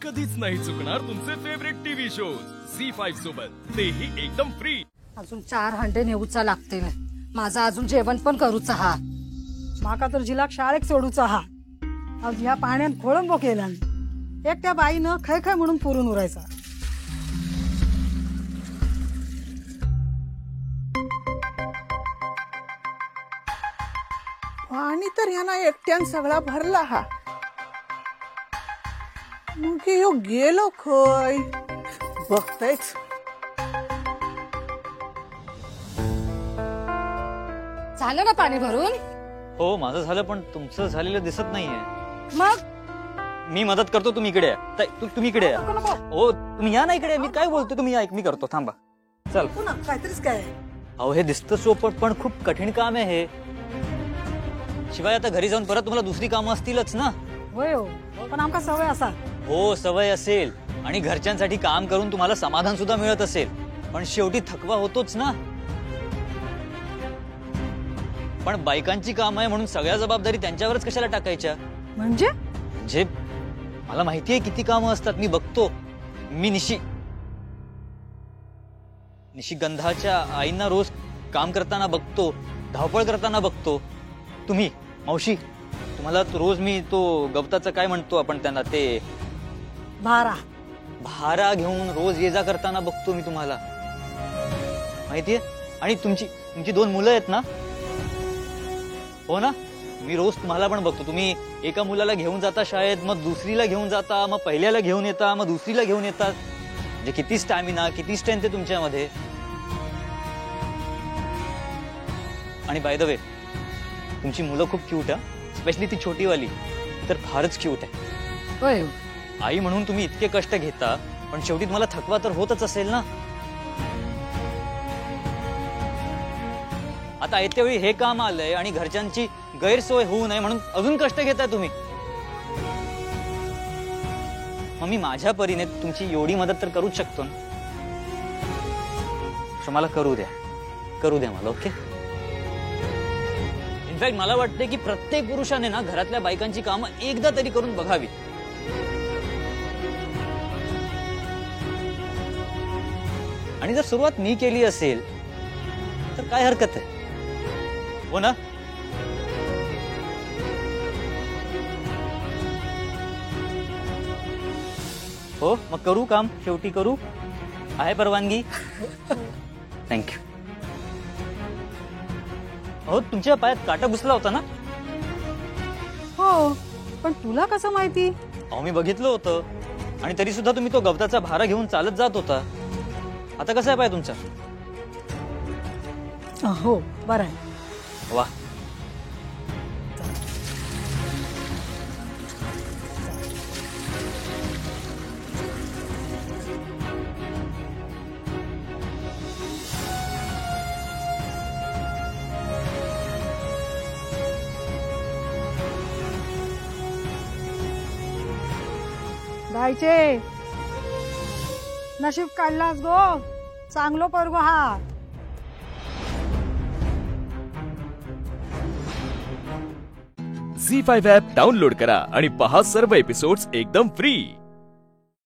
कधीच नाही चुकणार तुमचे फेवरेट टीव्ही शोज झी5 सोबत, तेही एकदम फ्री। अजून 4 हंडे नेऊचा लागतील, माझा अजून जेवण पण करूचा हा। माका तर जिला शाळेत सोडूचा हा। आज ह्या पाण्यात खोळंबो केला, एकट्या बाईनं खय खय म्हणून पुरून उरायचा। पाणी तर यांना एकट्यान सगळा भरला हा। मग यो गेलो खय बघतायच। झालं ना पाणी भरून? हो माझं झालं, पण तुमचं झालेलं दिसत नाहीये। मग मी मदत करतो, तुम्ही इकडे या। तुम्ही इकडे या। हो तुम्ही या ना इकडे, मी काय बोलतो तुम्ही ऐक, मी करतो, थांबा। चल पुन्हा काहीतरीच काय। अहो हे दिसतं सोपं, पण खूप कठीण काम आहे हे। शिवाय आता घरी जाऊन परत तुम्हाला दुसरी कामं असतीलच ना। होय हो, पण आमका सवय असा। हो सवय असेल, आणि घरच्यांसाठी काम करून तुम्हाला समाधान सुद्धा मिळत असेल, पण शेवटी थकवा होतोच ना। पण बायकांची काम आहे म्हणून सगळ्या जबाबदारी त्यांच्यावरच कशाला टाकायच्या? म्हणजे मला माहिती आहे किती कामं असतात, मी बघतो। मी निशिगंधाच्या आईंना रोज काम करताना बघतो, धावपळ करताना बघतो। तुम्ही मावशी, तुम्हाला रोज मी तो गवताचं काय म्हणतो आपण त्यांना, ते भारा घेऊन रोज ये जा करताना बघतो मी तुम्हाला, माहितीये। आणि तुमची 2 मुलं आहेत ना? हो ना, मी रोज तुम्हाला पण बघतो, तुम्ही एका मुलाला घेऊन जाता शाळेत, मग दुसरीला घेऊन जाता, मग पहिल्याला घेऊन येता, मग दुसरीला घेऊन येतात। म्हणजे किती स्टॅमिना, किती स्ट्रेंथ आहे तुमच्यामध्ये। आणि बाय द वे, तुमची मुलं खूप क्यूट आहे, स्पेशली ती छोटीवाली तर फारच क्यूट आहे। होय आई म्हणून तुम्ही इतके कष्ट घेता, पण शेवटी तुम्हाला थकवा तर होतच असेल ना। आता येत्या वेळी हे काम आलंय आणि घरच्यांची गैरसोय होऊ नये म्हणून अजून कष्ट घेताय तुम्ही। मग मी माझ्या परीने तुमची एवढी मदत तर करूच शकतो ना। मला करू द्या मला, ओके। इनफॅक्ट मला वाटते की प्रत्येक पुरुषाने ना घरातल्या बायकांची कामं एकदा तरी करून बघावी। आणि जर सुरुवात मी केली असेल तर काय हरकत आहे, हो ना? हो मग करू काम, शेवटी करू, आहे परवानगी? थँक्यू। हो तुमच्या पायात काटा घुसला होता ना? हो, पण तुला कसं माहिती? अहो मी बघितलं होतं, आणि तरी सुद्धा तुम्ही तो गवताचा भारा घेऊन चालत जात होता। आता कसा आहे पाय तुमचा? हो बरं आहे। वा, गायचे नशीब काढलास गो, चांगलो पोरगो हा। झी5 ॲप डाउनलोड करा आणि पहा सर्व एपिसोड्स एकदम फ्री।